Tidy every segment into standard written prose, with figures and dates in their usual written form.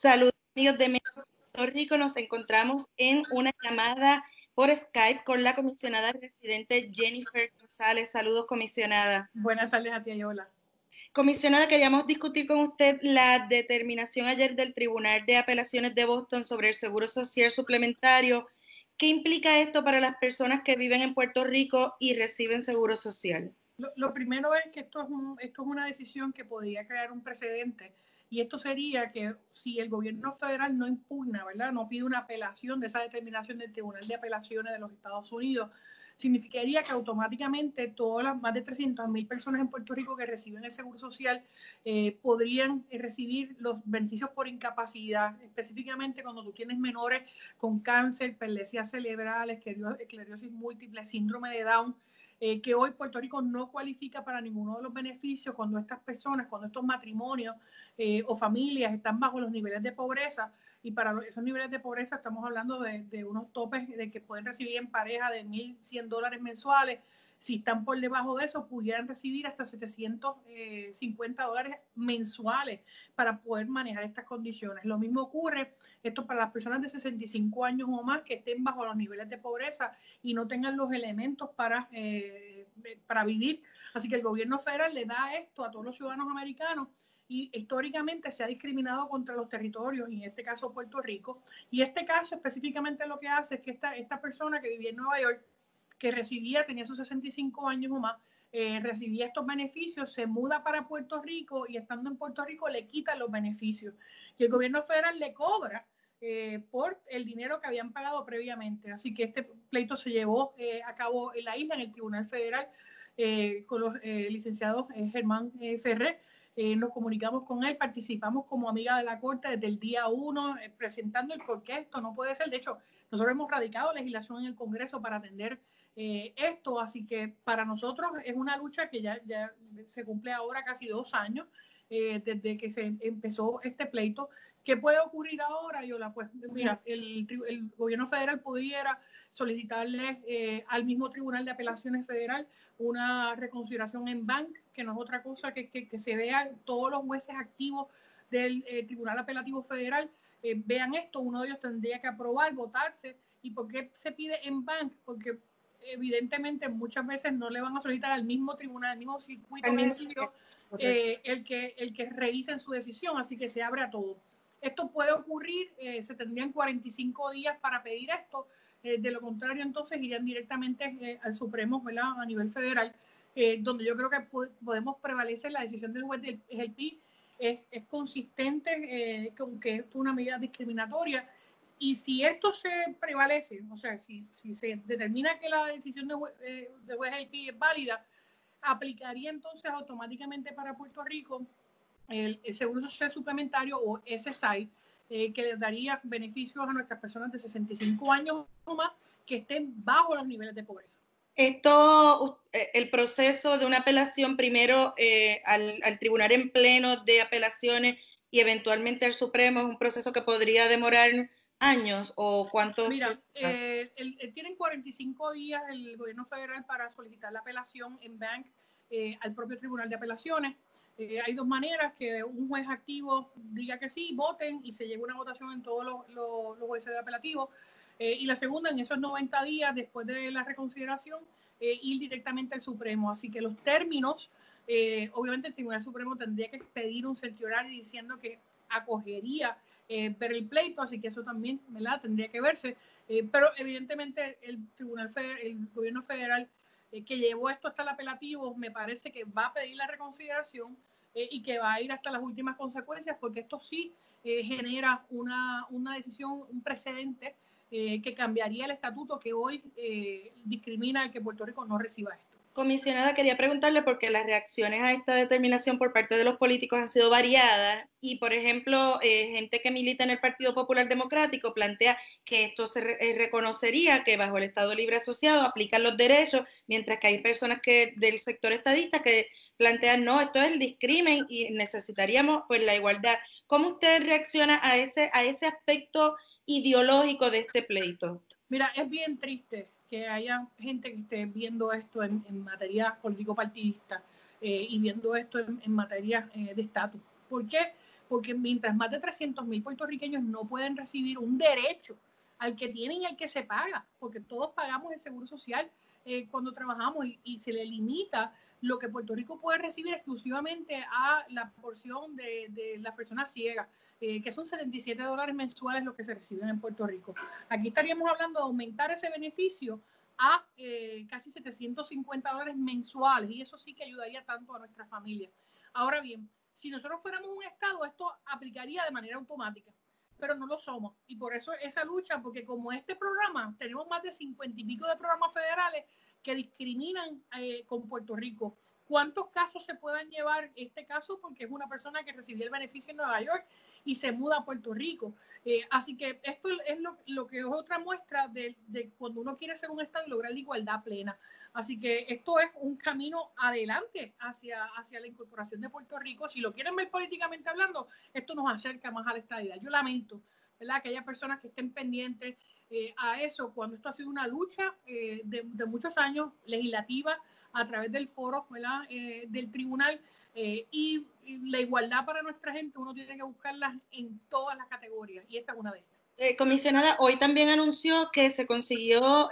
Saludos amigos de Puerto Rico, nos encontramos en una llamada por Skype con la comisionada residente Jennifer González. Saludos, comisionada. Buenas tardes a ti, Ayola. Comisionada, queríamos discutir con usted la determinación ayer del Tribunal de Apelaciones de Boston sobre el Seguro Social Suplementario. ¿Qué implica esto para las personas que viven en Puerto Rico y reciben seguro social? Lo primero es que esto es una decisión que podría crear un precedente, y esto sería que si el gobierno federal no impugna, ¿verdad?, no pide una apelación de esa determinación del Tribunal de Apelaciones de los Estados Unidos, significaría que automáticamente todas las más de 300,000 personas en Puerto Rico que reciben el Seguro Social podrían recibir los beneficios por incapacidad, específicamente cuando tú tienes menores con cáncer, perlesias cerebrales, esclerosis múltiple, síndrome de Down, que hoy Puerto Rico no cualifica para ninguno de los beneficios cuando estas personas, cuando estos matrimonios o familias están bajo los niveles de pobreza. Y para esos niveles de pobreza estamos hablando de unos topes de que pueden recibir en pareja de $1,100 mensuales. Si están por debajo de eso, pudieran recibir hasta $750 mensuales para poder manejar estas condiciones. Lo mismo ocurre esto para las personas de 65 años o más que estén bajo los niveles de pobreza y no tengan los elementos para vivir. Así que el gobierno federal le da esto a todos los ciudadanos americanos, y históricamente se ha discriminado contra los territorios, y en este caso Puerto Rico. Y este caso específicamente lo que hace es que esta persona que vivía en Nueva York, que tenía sus 65 años o más, recibía estos beneficios, se muda para Puerto Rico y estando en Puerto Rico le quitan los beneficios. Y el gobierno federal le cobra por el dinero que habían pagado previamente. Así que este pleito se llevó a cabo en la isla, en el Tribunal Federal, con los licenciados Germán Ferrer. Nos comunicamos con él, participamos como amiga de la Corte desde el día 1, presentando el por qué esto no puede ser. De hecho, nosotros hemos radicado legislación en el Congreso para atender esto, así que para nosotros es una lucha que ya se cumple ahora casi 2 años desde que se empezó este pleito. ¿Qué puede ocurrir ahora, Yola? Pues mira, el gobierno federal pudiera solicitarle al mismo Tribunal de Apelaciones Federal una reconsideración en banc, que no es otra cosa que se vean todos los jueces activos del Tribunal Apelativo Federal, vean esto. Uno de ellos tendría que aprobar, votarse. ¿Y por qué se pide en banc? Porque evidentemente muchas veces no le van a solicitar al mismo tribunal, al mismo circuito el que revisen su decisión, así que se abre a todo. Esto puede ocurrir, se tendrían 45 días para pedir esto, de lo contrario entonces irían directamente al Supremo, ¿verdad?, a nivel federal, donde yo creo que podemos prevalecer la decisión del juez del GLP. Es consistente con que esto es una medida discriminatoria, y si esto se prevalece, o sea, si se determina que la decisión del juez GLP es válida, aplicaría entonces automáticamente para Puerto Rico el Seguro Social Suplementario, o SSI, que les daría beneficios a nuestras personas de 65 años o más que estén bajo los niveles de pobreza. El proceso de una apelación primero al Tribunal en Pleno de Apelaciones y eventualmente al Supremo, ¿es un proceso que podría demorar años o cuánto? Mira, tienen 45 días el gobierno federal para solicitar la apelación en banc al propio Tribunal de Apelaciones. Hay 2 maneras: que un juez activo diga que sí, voten y se lleve una votación en todos los jueces de apelativo, y la segunda, en esos 90 días después de la reconsideración, ir directamente al Supremo. Así que los términos, obviamente el Tribunal Supremo tendría que pedir un certiorari diciendo que acogería ver el pleito, así que eso también, ¿verdad?, tendría que verse, pero evidentemente el gobierno federal que llevó esto hasta el apelativo, me parece que va a pedir la reconsideración y que va a ir hasta las últimas consecuencias, porque esto sí genera una decisión, un precedente que cambiaría el estatuto que hoy discrimina el que Puerto Rico no reciba esto. Comisionada, quería preguntarle porque las reacciones a esta determinación por parte de los políticos han sido variadas y, por ejemplo, gente que milita en el Partido Popular Democrático plantea que esto se reconocería que bajo el Estado Libre Asociado aplican los derechos, mientras que hay personas del sector estadista que plantean no, esto es el discrimen y necesitaríamos pues la igualdad. ¿Cómo usted reacciona a ese aspecto ideológico de este pleito? Mira, es bien triste que haya gente que esté viendo esto en materia político-partidista y viendo esto en materia de estatus. ¿Por qué? porque mientras más de 300.000 puertorriqueños no pueden recibir un derecho al que tienen y al que se paga, porque todos pagamos el seguro social cuando trabajamos y se le limita lo que Puerto Rico puede recibir exclusivamente a la porción de las personas ciegas, que son $77 mensuales lo que se reciben en Puerto Rico. Aquí estaríamos hablando de aumentar ese beneficio a casi $750 mensuales, y eso sí que ayudaría tanto a nuestra familia. Ahora bien, si nosotros fuéramos un estado, esto aplicaría de manera automática, pero no lo somos, y por eso esa lucha, porque como este programa, tenemos más de 50 y pico de programas federales que discriminan con Puerto Rico. ¿Cuántos casos se puedan llevar? Este caso porque es una persona que recibió el beneficio en Nueva York y se muda a Puerto Rico. Así que esto es lo que es otra muestra de cuando uno quiere ser un estado y lograr la igualdad plena. Así que esto es un camino adelante hacia la incorporación de Puerto Rico. Si lo quieren ver políticamente hablando, esto nos acerca más a la estadidad. Yo lamento, ¿verdad?, que haya personas que estén pendientes a eso, cuando esto ha sido una lucha de muchos años legislativa a través del foro, ¿verdad?, del tribunal, y la igualdad para nuestra gente uno tiene que buscarla en todas las categorías, y esta es una de ellas. Comisionada, hoy también anunció que se consiguió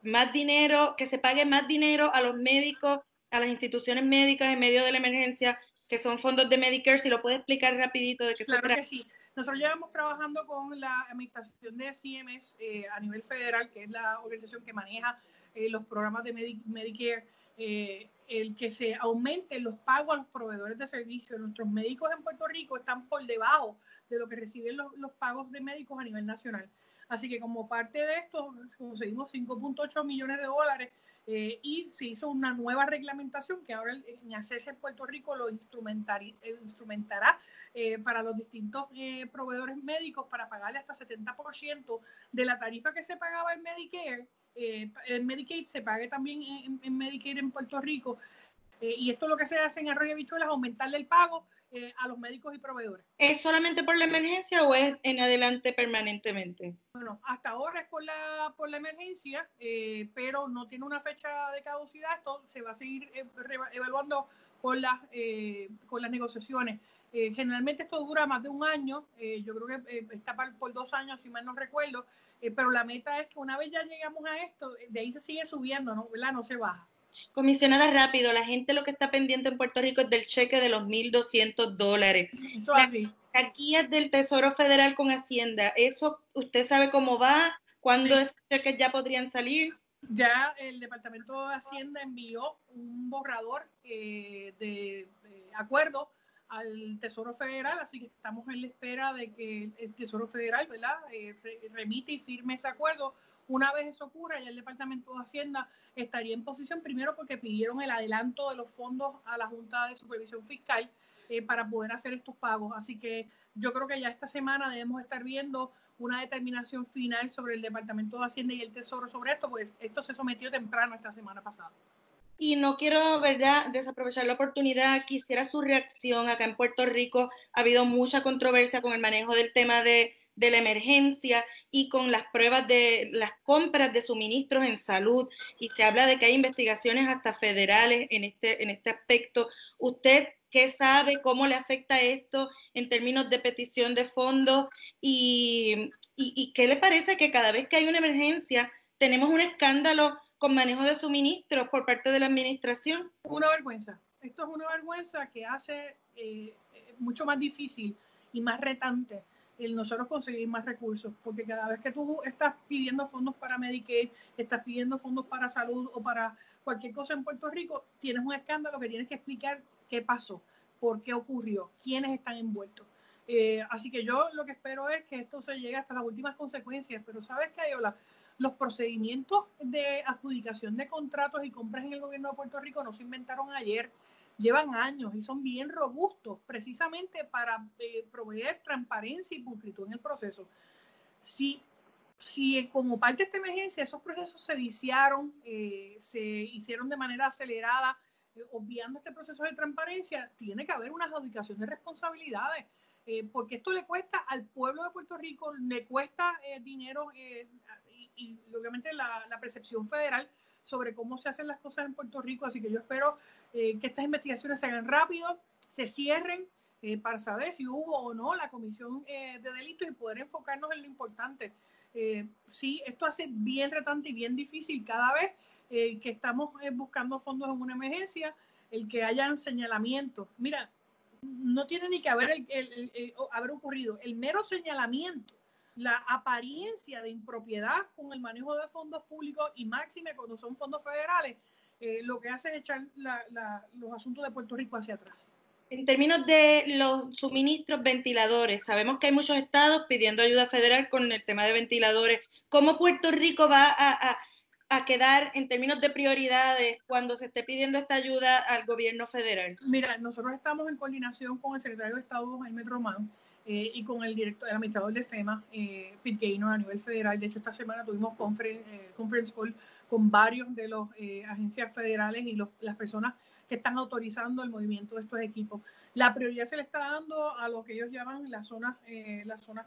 más dinero, que se pague más dinero a los médicos, a las instituciones médicas en medio de la emergencia, que son fondos de Medicare. Si lo puede explicar rapidito de qué se trata. Claro que sí. Nosotros llevamos trabajando con la administración de CMS a nivel federal, que es la organización que maneja los programas de Medicare, el que se aumenten los pagos a los proveedores de servicios. Nuestros médicos en Puerto Rico están por debajo de lo que reciben los pagos de médicos a nivel nacional. Así que como parte de esto conseguimos $5.8 millones y se hizo una nueva reglamentación que ahora en ACES en Puerto Rico lo instrumentará para los distintos proveedores médicos para pagarle hasta 70% de la tarifa que se pagaba en Medicare. En Medicaid se pague también en Medicare en Puerto Rico, y esto es lo que se hace en Arroyo Habichuelas, aumentarle el pago a los médicos y proveedores. ¿Es solamente por la emergencia o es en adelante permanentemente? Bueno, hasta ahora es por la emergencia, pero no tiene una fecha de caducidad. Esto se va a seguir evaluando con las negociaciones. Generalmente esto dura más de un año, yo creo que está por 2 años, si mal no recuerdo, pero la meta es que una vez ya llegamos a esto, de ahí se sigue subiendo, ¿no? ¿Verdad? No se baja. Comisionada, rápido, la gente lo que está pendiente en Puerto Rico es del cheque de los $1,200. Eso así. Las guías del Tesoro Federal con Hacienda, ¿eso usted sabe cómo va? ¿Cuándo esos cheques ya podrían salir? Ya el Departamento de Hacienda envió un borrador de acuerdo al Tesoro Federal, así que estamos en la espera de que el Tesoro Federal, ¿verdad?, remite y firme ese acuerdo. Una vez eso ocurra, ya el Departamento de Hacienda estaría en posición, primero porque pidieron el adelanto de los fondos a la Junta de Supervisión Fiscal para poder hacer estos pagos. Así que yo creo que ya esta semana debemos estar viendo una determinación final sobre el Departamento de Hacienda y el Tesoro sobre esto, pues esto se sometió temprano esta semana pasada. Y no quiero, ¿verdad?, desaprovechar la oportunidad. Quisiera su reacción. Acá en Puerto Rico ha habido mucha controversia con el manejo del tema de la emergencia y con las pruebas de las compras de suministros en salud, y se habla de que hay investigaciones hasta federales en este aspecto. ¿Usted qué sabe? ¿Cómo le afecta esto en términos de petición de fondos? ¿Y qué le parece que cada vez que hay una emergencia tenemos un escándalo con manejo de suministros por parte de la administración? Una vergüenza. Esto es una vergüenza que hace mucho más difícil y más retante el nosotros conseguir más recursos, porque cada vez que tú estás pidiendo fondos para Medicaid, estás pidiendo fondos para salud o para cualquier cosa en Puerto Rico, tienes un escándalo que tienes que explicar qué pasó, por qué ocurrió, quiénes están envueltos. Así que yo lo que espero es que esto se llegue hasta las últimas consecuencias, pero ¿sabes qué, Ayola? Los procedimientos de adjudicación de contratos y compras en el gobierno de Puerto Rico no se inventaron ayer, llevan años y son bien robustos precisamente para proveer transparencia y pulcritud en el proceso. Si como parte de esta emergencia esos procesos se viciaron, se hicieron de manera acelerada, obviando este proceso de transparencia, tiene que haber una adjudicación de responsabilidades, porque esto le cuesta al pueblo de Puerto Rico, le cuesta dinero y obviamente la percepción federal sobre cómo se hacen las cosas en Puerto Rico. Así que yo espero que estas investigaciones se hagan rápido, se cierren para saber si hubo o no la comisión de delitos y poder enfocarnos en lo importante. Sí, esto hace bien retante y bien difícil cada vez que estamos buscando fondos en una emergencia, el que hayan señalamientos. Mira, no tiene ni que haber ocurrido el mero señalamiento, la apariencia de impropiedad con el manejo de fondos públicos y máxime cuando son fondos federales, lo que hace es echar los asuntos de Puerto Rico hacia atrás. En términos de los suministros ventiladores, sabemos que hay muchos estados pidiendo ayuda federal con el tema de ventiladores. ¿Cómo Puerto Rico va a quedar en términos de prioridades cuando se esté pidiendo esta ayuda al gobierno federal? Mira, nosotros estamos en coordinación con el secretario de Estado, Jaime Román, y con el administrador de FEMA, Pete Gaynor, a nivel federal. De hecho, esta semana tuvimos conference call con varios de las agencias federales y las personas que están autorizando el movimiento de estos equipos. La prioridad se le está dando a lo que ellos llaman las zonas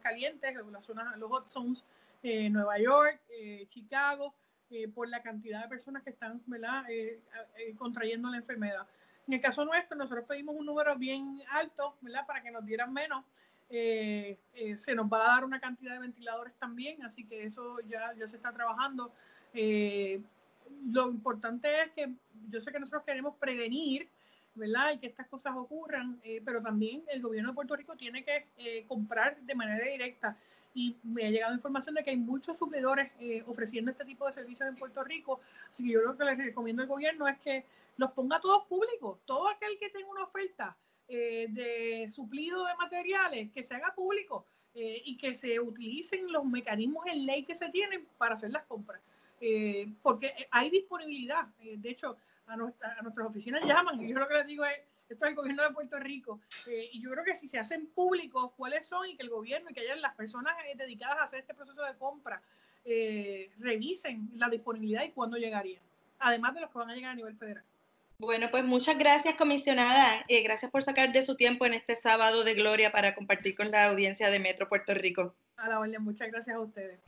calientes, los hot zones, Nueva York, Chicago, por la cantidad de personas que están, ¿verdad? Contrayendo la enfermedad. En el caso nuestro, nosotros pedimos un número bien alto, ¿verdad? Para que nos dieran menos. Se nos va a dar una cantidad de ventiladores también, así que eso ya se está trabajando. Lo importante es que yo sé que nosotros queremos prevenir, ¿verdad? Y que estas cosas ocurran, pero también el gobierno de Puerto Rico tiene que comprar de manera directa. Y me ha llegado información de que hay muchos suplidores ofreciendo este tipo de servicios en Puerto Rico, así que yo lo que les recomiendo al gobierno es que los ponga todos públicos. Todo aquel que tenga una oferta de suplido de materiales, que se haga público y que se utilicen los mecanismos en ley que se tienen para hacer las compras. Porque hay disponibilidad. De hecho, a nuestras oficinas llaman, y yo lo que les digo es, esto es el gobierno de Puerto Rico, y yo creo que si se hacen públicos cuáles son y que el gobierno y que hayan las personas dedicadas a hacer este proceso de compra revisen la disponibilidad y cuándo llegarían, además de los que van a llegar a nivel federal. Bueno, pues muchas gracias, comisionada. Gracias por sacar de su tiempo en este sábado de gloria para compartir con la audiencia de Metro Puerto Rico. A la orden, muchas gracias a ustedes.